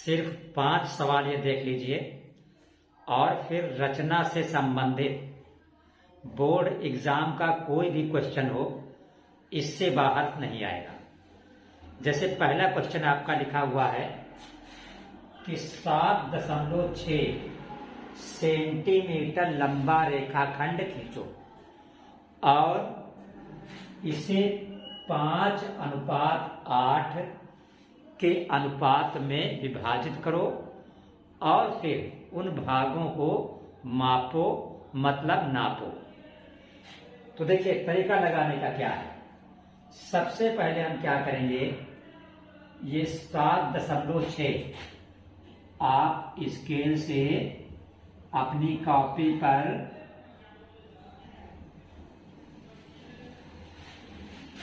सिर्फ 5 सवाल ये देख लीजिए और फिर रचना से संबंधित बोर्ड एग्जाम का कोई भी क्वेश्चन हो इससे बाहर नहीं आएगा। जैसे पहला क्वेश्चन आपका लिखा हुआ है कि 7.6 सेंटीमीटर लंबा रेखाखंड खींचो और इसे 5:8 के अनुपात में विभाजित करो और फिर उन भागों को मापो, मतलब नापो। तो देखिए तरीका लगाने का क्या है। सबसे पहले हम क्या करेंगे, ये 7.6 आप स्केल से अपनी कॉपी पर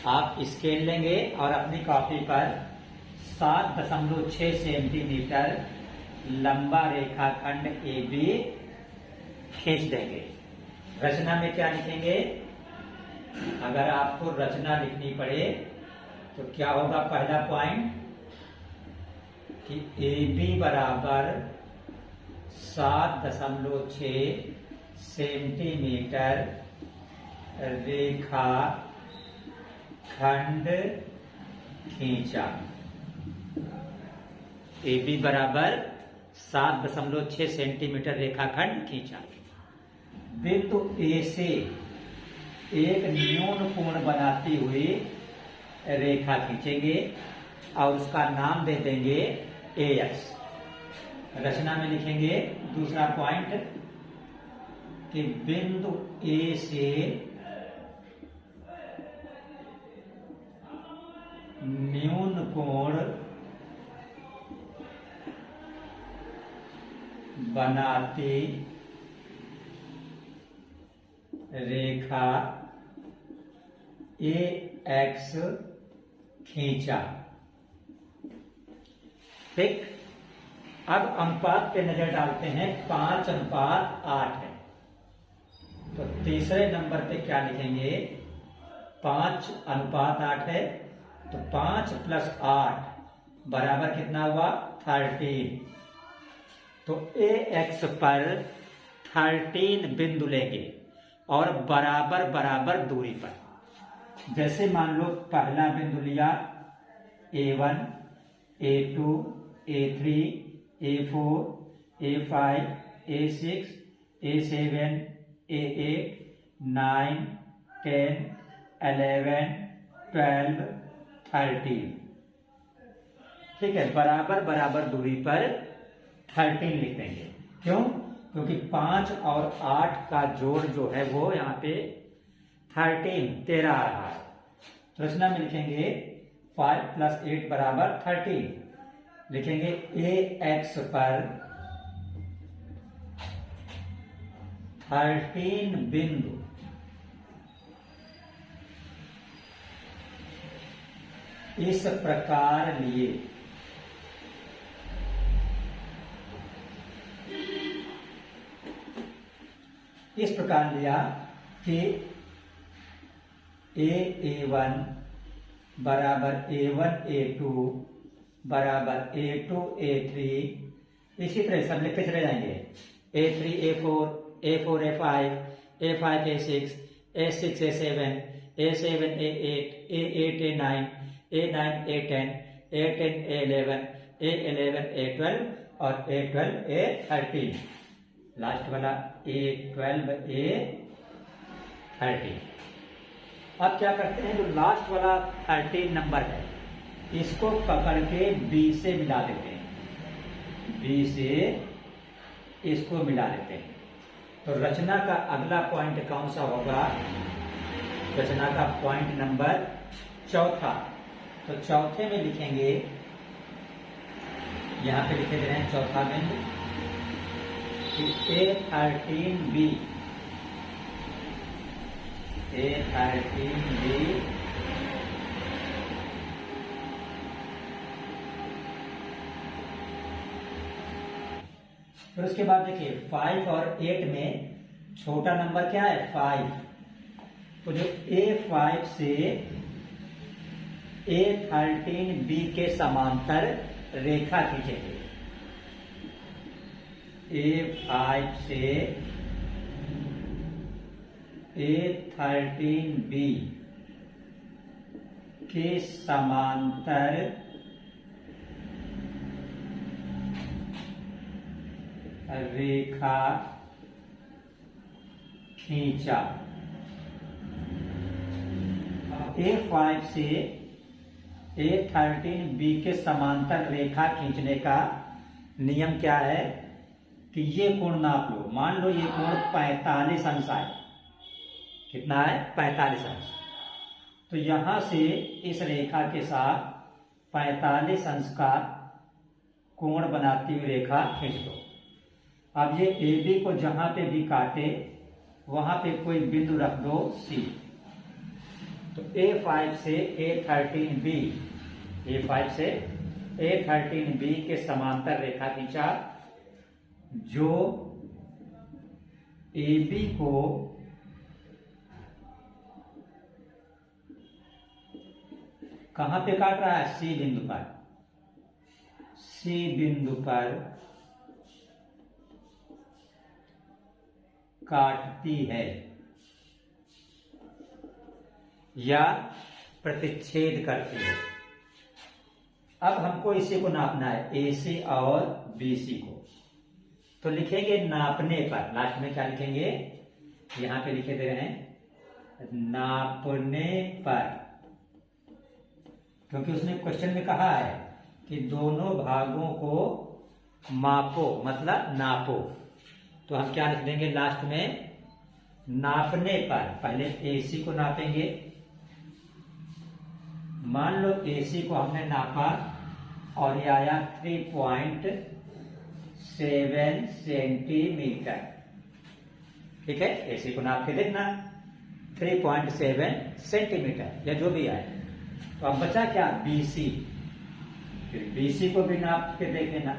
आप स्केल लेंगे और अपनी कॉपी पर 7.6 सेंटीमीटर लंबा रेखाखंड AB खींच देंगे। रचना में क्या लिखेंगे, अगर आपको रचना लिखनी पड़े तो क्या होगा, पहला पॉइंट कि AB बराबर 7.6 सेंटीमीटर रेखा खंड खींचा। AB बराबर 7.6 सेंटीमीटर रेखाखंड खींचा। बिंदु A से एक न्यून कोण बनाती हुई रेखा खींचेंगे और उसका नाम दे देंगे AX। रचना में लिखेंगे दूसरा पॉइंट कि बिंदु A से न्यून कोण बनाती रेखा AX खींचा। ठीक, अब अनुपात पे नजर डालते हैं। 5:8 है तो तीसरे नंबर पे क्या लिखेंगे, 5:8 है तो 5 + 8 बराबर कितना हुआ, 13। तो AX पर 13 बिंदु लेंगे और बराबर बराबर दूरी पर। जैसे मान लो पहला बिंदु लिया A1, A2, A3, A4, A5, A6, A7, A8, 9, 10, 11, 12, 13। ठीक है, बराबर बराबर दूरी पर 13 लिख देंगे। क्यों? क्योंकि 5 और 8 का जोड़ जो है वो यहाँ पे 13 आ रहा है। तो रचना में लिखेंगे 5 + 8 बराबर 13। लिखेंगे AX पर 13 बिंदु इस प्रकार लिए लिया कि A1 बराबर A1 A2 बराबर A2 A3, इसी तरह सब लिखते चले जाएंगे। A3 A4 A4 A5 A5 A6 A6 A7 A7 A8 A8 A9 A9 A10 A10 A11 A11 A12 और A12 A13, लास्ट वाला A12 A13। अब क्या करते हैं, जो लास्ट वाला 13 नंबर है इसको पकड़ के B से मिला देते हैं। B से इसको मिला देते हैं। तो रचना का अगला पॉइंट कौन सा होगा, रचना का पॉइंट नंबर चौथा। तो चौथे में लिखेंगे, यहां पे लिखे दे रहे हैं चौथा बिंदु A13B फिर उसके बाद देखिए 5 और 8 में छोटा नंबर क्या है, 5। तो जो A5 से A13B के समांतर रेखा खींचेंगे। A5 से A13B के समांतर रेखा खींचा। A5 से A13B के समांतर रेखा खींचने का नियम क्या है कि ये कोण नाप लो। मान लो ये कोण 45 अंश है। कितना है? 45 अंश। तो यहां से इस रेखा के साथ 45 अंश का कोण बनाती हुई रेखा खींच दो। अब ये AB को जहां पे भी काटे वहां पे कोई बिंदु रख दो C। तो A5 से A13B, A5 से A13B के समांतर रेखा खींचा जो AB को कहां पे काट रहा है? C बिंदु पर। C बिंदु पर काटती है या प्रतिच्छेद करती है। अब हमको इसी को नापना है, AC और BC को। तो लिखेंगे नापने पर। लास्ट में क्या लिखेंगे? यहां पे लिखे दे रहे हैं नापने पर, क्योंकि उसने क्वेश्चन में कहा है कि दोनों भागों को मापो, मतलब नापो। तो हम क्या लिख देंगे लास्ट में? नापने पर। पहले AC को नापेंगे। मान लो AC को हमने नापा और ये आया 3.7 सेंटीमीटर। ठीक है, AC को नाप के देखना 3.7 सेंटीमीटर या जो भी आए। तो अब बचा क्या? BC। फिर BC को भी नाप के देख लेना।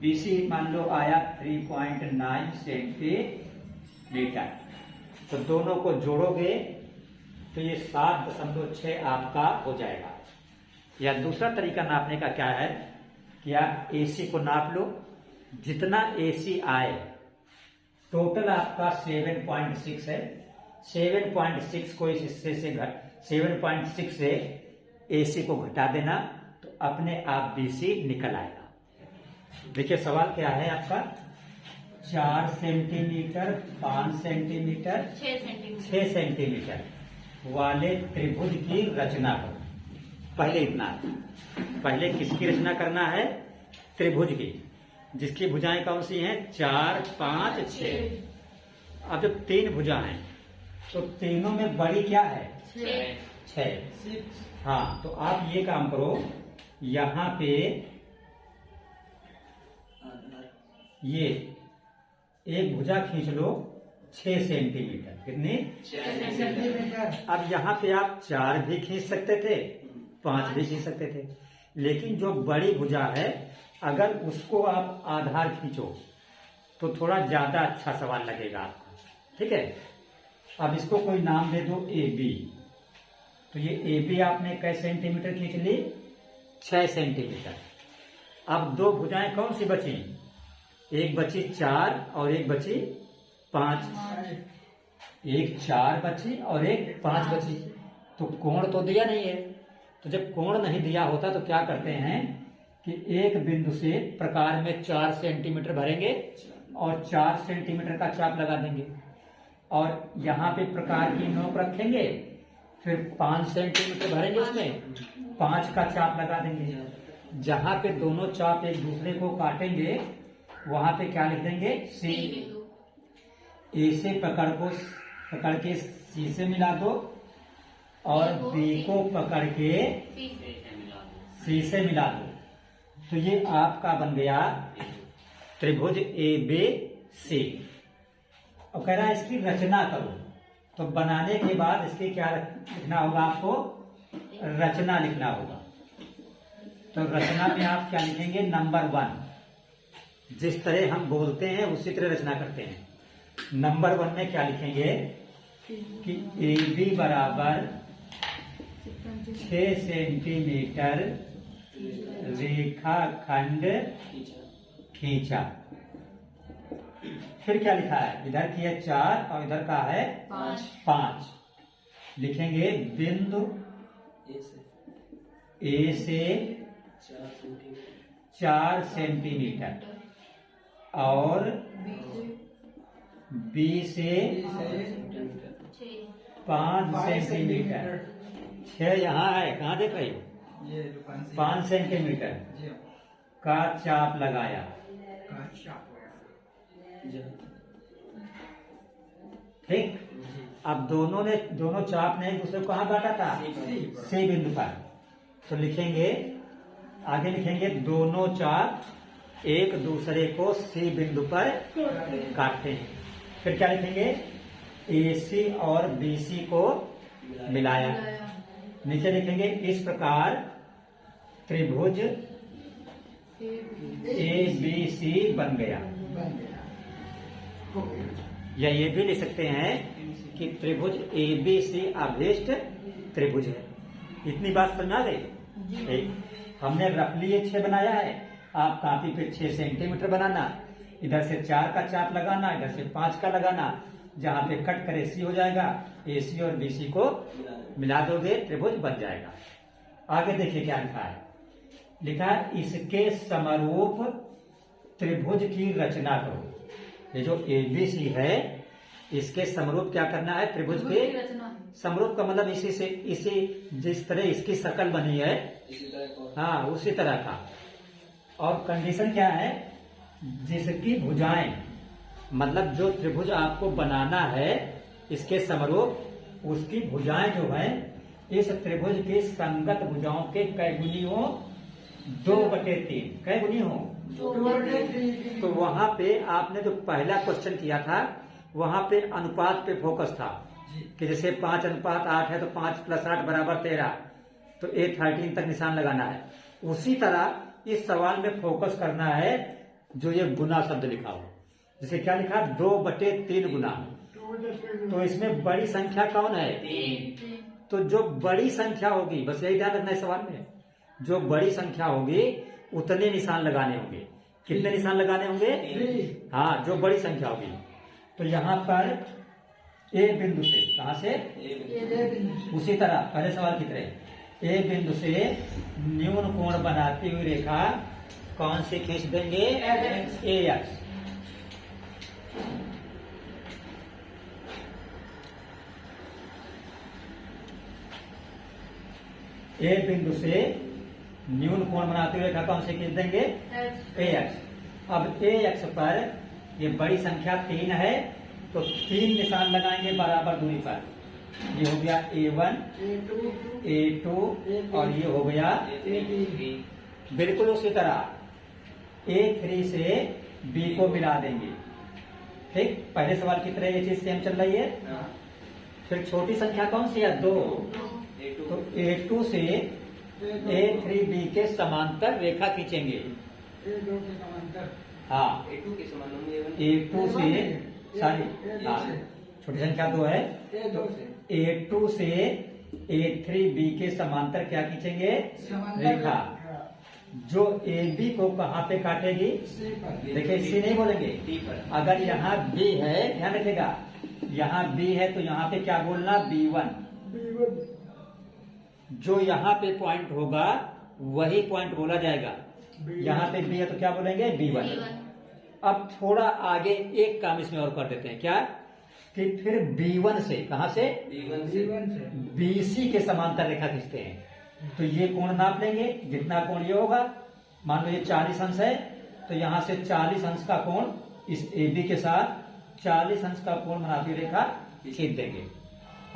BC मान लो आया 3.9 सेंटीमीटर। तो दोनों को जोड़ोगे तो ये 7.6 आपका हो जाएगा। या दूसरा तरीका नापने का क्या है कि आप AC को नाप लो। जितना AC आए, टोटल आपका 7.6 है। 7.6 को इस हिस्से से 7.6 से AC को घटा देना तो अपने आप BC निकल आएगा। देखिए सवाल क्या है आपका? 4 सेंटीमीटर, 5 सेंटीमीटर, 6 सेंटीमीटर वाले त्रिभुज की रचना करो। पहले इतना, पहले किसकी रचना करना है? त्रिभुज की, जिसकी भुजाएं कौन सी हैं? 4, 5, 6। अब जब 3 भुजा हैं तो तीनों में बड़ी क्या है? 6। हाँ, तो आप ये काम करो, यहां पे ये एक भुजा खींच लो 6 सेंटीमीटर। कितनी? 6 सेंटीमीटर। अब यहाँ पे आप 4 भी खींच सकते थे, 5 भी खींच सकते थे, लेकिन जो बड़ी भुजा है अगर उसको आप आधार खींचो तो थोड़ा ज्यादा अच्छा सवाल लगेगा आपको। ठीक है, अब इसको कोई नाम दे दो AB। तो ये AB आपने कै सेंटीमीटर खींच ली? 6 सेंटीमीटर। अब दो भुजाएं कौन सी बची? एक बची 4 और एक बची 5। एक 4 बची और एक 5 बची। तो कोण तो दिया नहीं है। तो जब कोण नहीं दिया होता तो क्या करते हैं कि एक बिंदु से प्रकार में 4 सेंटीमीटर भरेंगे और 4 सेंटीमीटर का चाप लगा देंगे और यहाँ पे प्रकार की नोक रखेंगे, फिर 5 सेंटीमीटर भरेंगे, उसमें 5 का चाप लगा देंगे। जहां पे दोनों चाप एक दूसरे को काटेंगे वहां पे क्या लिख देंगे? C। A से पकड़ के C से मिला दो और B को पकड़ के C से मिला दो। तो ये आपका बन गया त्रिभुज ABC। और कह रहा है इसकी रचना करो। तो बनाने के बाद इसकी क्या लिखना होगा? आपको रचना लिखना होगा। तो रचना में आप क्या लिखेंगे? नंबर 1। जिस तरह हम बोलते हैं उसी तरह रचना करते हैं। नंबर 1 में क्या लिखेंगे कि AB बराबर 6 सेंटीमीटर रेखाखंड खींचा। फिर क्या लिखा है, इधर की है 4 और इधर का है 5। लिखेंगे बिंदु ए से 4 सेंटीमीटर और बी से 5 सेंटीमीटर। 6 यहाँ है, कहाँ देख रही हो, 5 सेंटीमीटर का चाप लगाया। ठीक, अब दोनों चाप ने एक दूसरे को कहाँ काटा था, सी बिंदु पर। तो लिखेंगे, आगे लिखेंगे दोनों चाप एक दूसरे को सी बिंदु पर काटते हैं। फिर क्या लिखेंगे, AC और BC को मिलाया। नीचे लिखेंगे इस प्रकार त्रिभुज ABC बन गया। या ये भी लिख सकते हैं कि त्रिभुज ABC अभीष्ट त्रिभुज है। इतनी बात समझ आ गई। हमने रफली ये 6 बनाया है, आप कॉपी पे 6 सेंटीमीटर बनाना, इधर से 4 का चाप लगाना, इधर से 5 का लगाना, जहां पे कट करे सी हो जाएगा, AC और BC को मिला दोगे त्रिभुज बन जाएगा। आगे देखिए क्या लिखा है, लिखा है इसके समरूप त्रिभुज की रचना करो। ये जो ABC है, इसके समरूप क्या करना है, त्रिभुज के समरूप का मतलब इसी जिस तरह इसकी शक्ल बनी है, हाँ उसी तरह का। और कंडीशन क्या है, जिसकी भुजाएं, मतलब जो त्रिभुज आपको बनाना है इसके समरूप, उसकी भुजाएं जो है इस त्रिभुज की संगत भुजाओं के कै गुनी हो, 2/3। कै गुनी हो, 2/3। तो वहां पे आपने जो पहला क्वेश्चन किया था, वहां पे अनुपात पे फोकस था कि जैसे 5:8 है तो 5 + 8 = 13, तो A13 तक निशान लगाना है। उसी तरह इस सवाल में फोकस करना है जो ये गुना शब्द लिखा हो, जैसे क्या लिखा, 2/3 गुना। तो इसमें बड़ी संख्या कौन है, 3। तो जो बड़ी संख्या होगी, बस यही ध्यान रखना है सवाल में, जो बड़ी संख्या होगी उतने निशान लगाने होंगे। कितने निशान लगाने होंगे, 3। हाँ, जो बड़ी संख्या होगी। तो यहाँ पर A बिंदु से, कहां से, उसी तरह पहले सवाल की तरह A बिंदु से न्यून कोण बनाती हुई रेखा कौन सी खींच देंगे, AX। A बिंदु से न्यून कोण बनाते हुए रेखा कौन सी खींच देंगे, AX। अब AX पर ये बड़ी संख्या 3 है, तो 3 निशान लगाएंगे बराबर दूरी पर। ये हो गया A1, A2 और ये हो गया A3। बिल्कुल उसी तरह A3 से B को मिला देंगे। ठीक, पहले सवाल की तरह ये चीज सेम चल रही है। फिर छोटी संख्या कौन सी है, 2। तो A2 से A3B के समांतर रेखा खींचेंगे। हाँ, A2 से सॉरी, हाँ छोटी संख्या 2 है, तो A2 से A3B के समांतर क्या खींचेंगे, रेखा, जो AB को कहाँ पे काटेगी, देखिए C नहीं बोलेंगे। अगर यहाँ B है, ध्यान रखिएगा, यहाँ B है तो यहाँ पे क्या बोलना, B1। जो यहाँ पे पॉइंट होगा वही पॉइंट बोला जाएगा। यहाँ पे B है तो क्या बोलेंगे, B1। अब थोड़ा आगे एक काम इसमें और कर देते हैं, क्या कि फिर B1 से, कहां से, B1 से BC के समांतर रेखा खींचते हैं। तो ये कोण नाप लेंगे, जितना कोण ये होगा, मान लो ये 40 अंश है, तो यहां से 40 अंश का कोण इस AB के साथ 40 अंश का कोण बनाती रेखा खींच देंगे।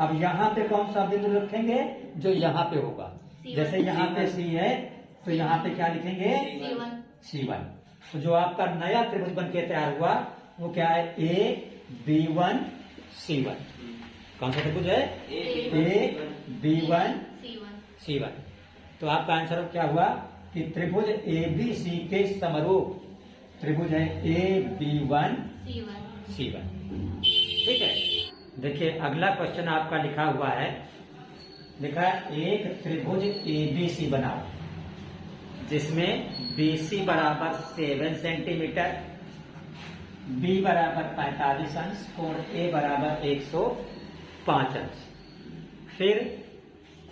अब यहाँ पे कौन सा बिंदु रखेंगे, जो यहाँ पे होगा, जैसे यहाँ पे C है तो यहाँ पे क्या लिखेंगे, C1। तो जो आपका नया त्रिभुज बन के तैयार हुआ वो क्या है, A B1 C1। कौन सा त्रिभुज है, A B1 C1। तो आपका आंसर क्या हुआ कि त्रिभुज ABC के समरूप त्रिभुज है AB1 C1। ठीक है, देखिए अगला क्वेश्चन आपका लिखा हुआ है, लिखा है एक त्रिभुज ABC बनाओ जिसमें BC = 7 सेंटीमीटर बी बराबर 45 अंश, कोण ए बराबर 105 अंश। फिर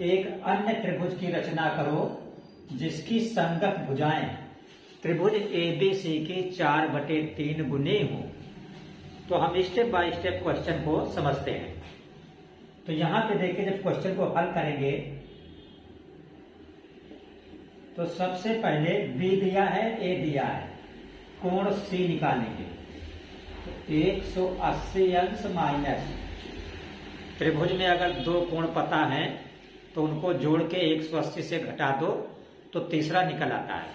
एक अन्य त्रिभुज की रचना करो जिसकी संगत भुजाएं त्रिभुज एबीसी के 4/3 गुने हो। तो हम स्टेप बाय स्टेप क्वेश्चन को समझते हैं। तो यहां पे देखिए, जब क्वेश्चन को हल करेंगे तो सबसे पहले बी दिया है, ए दिया है, कोण सी निकालेंगे। तो 180 अंश माइनस, त्रिभुज में अगर दो कोण पता है तो उनको जोड़ के 180 से घटा दो तो तीसरा निकल आता है।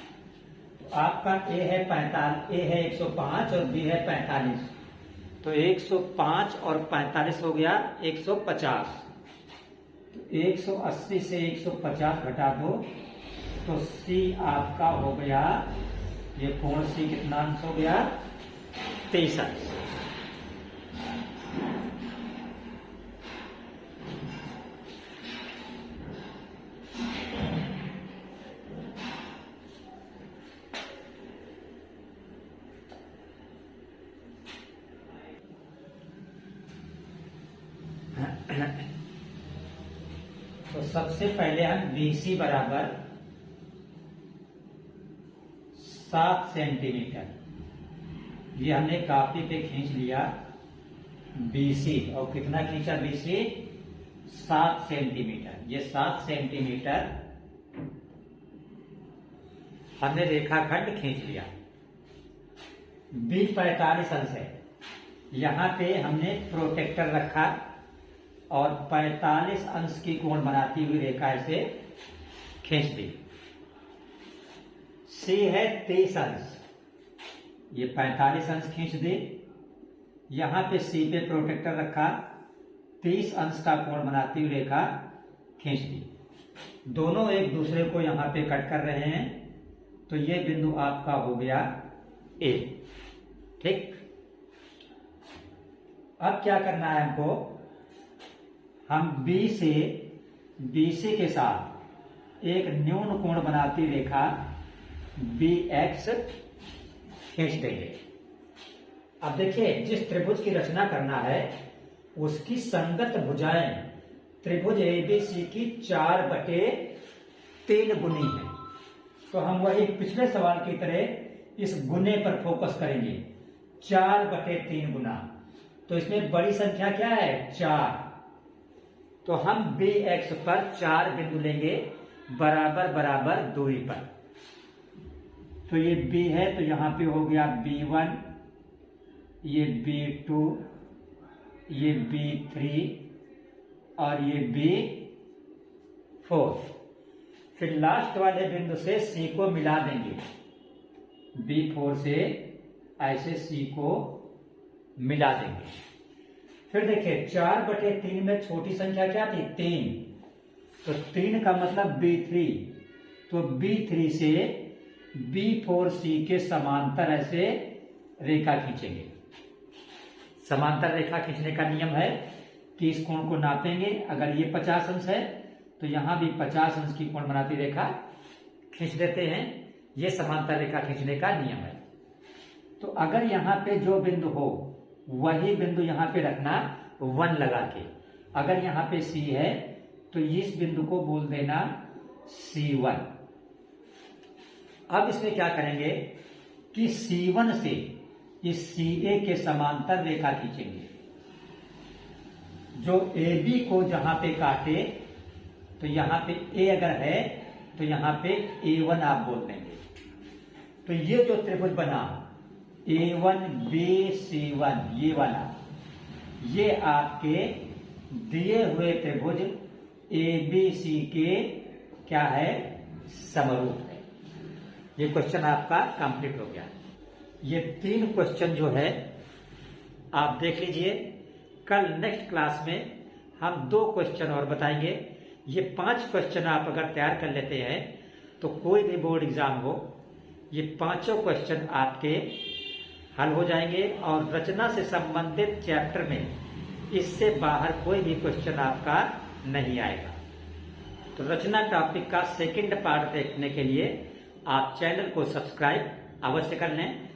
तो आपका ए है 45, ए है 105 और बी है 45। तो 105 और 45 हो गया 150। तो 180 से 150 घटा दो तो सी आपका हो गया, ये कोण सी कितना अंश हो गया, 23 अंश। तो सबसे पहले हम BC बराबर 7 सेंटीमीटर, ये हमने कॉपी पे खींच लिया BC, और कितना खींचा BC, 7 सेंटीमीटर। ये 7 सेंटीमीटर हमने रेखाखंड खींच लिया। B 45 अंश है, यहां पे हमने प्रोटेक्टर रखा और 45 अंश की कोण बनाती हुई रेखा ऐसे खींच दी। C है 30 अंश, ये 45 अंश खींच दी, यहां पे C पे प्रोटेक्टर रखा, 30 अंश का कोण बनाती हुई रेखा खींच दी। दोनों एक दूसरे को यहां पे कट कर रहे हैं, तो ये बिंदु आपका हो गया A। ठीक, अब क्या करना है हमको, हम BC के साथ एक न्यून कोण बनाती रेखा BX खींच देंगे। अब देखिए, जिस त्रिभुज की रचना करना है उसकी संगत भुजाएं त्रिभुज ABC की 4/3 गुनी है। तो हम वही पिछले सवाल की तरह इस गुने पर फोकस करेंगे, 4/3 गुना। तो इसमें बड़ी संख्या क्या है, 4। तो हम BX पर 4 बिंदु लेंगे बराबर बराबर दूरी पर। तो ये B है, तो यहां पे हो गया B1, ये B2, ये B3 और ये B4। फिर लास्ट वाले बिंदु से C को मिला देंगे, B4 से ऐसे C को मिला देंगे। फिर देखिए, 4/3 में छोटी संख्या क्या थी, 3। तो 3 का मतलब B3, तो B3 से B4C के समांतर ऐसे रेखा खींचेंगे। समांतर रेखा खींचने का नियम है कि इस कोण को नापेंगे, अगर ये 50 अंश है तो यहां भी 50 अंश की कोण बनाती रेखा खींच देते हैं। ये समांतर रेखा खींचने का नियम है। तो अगर यहां पे जो बिंदु हो वही बिंदु यहां पे रखना 1 लगा के। अगर यहां पे C है तो इस बिंदु को बोल देना C1। अब इसमें क्या करेंगे कि C1 से इस CA के समांतर रेखा खींचेंगे, जो AB को जहां पे काटे, तो यहां पे A अगर है तो यहां पे A1 आप बोल देंगे। तो ये जो त्रिभुज बना A1BC1, ये वाला, ये आपके दिए हुए त्रिभुज ABC के क्या है, समरूप है। ये क्वेश्चन आपका कंप्लीट हो गया। ये 3 क्वेश्चन जो है आप देख लीजिए। कल नेक्स्ट क्लास में हम 2 क्वेश्चन और बताएंगे। ये 5 क्वेश्चन आप अगर तैयार कर लेते हैं तो कोई भी बोर्ड एग्जाम हो, ये 5 क्वेश्चन आपके हल हो जाएंगे और रचना से संबंधित चैप्टर में इससे बाहर कोई भी क्वेश्चन आपका नहीं आएगा। तो रचना टॉपिक का सेकंड पार्ट देखने के लिए आप चैनल को सब्सक्राइब अवश्य कर लें।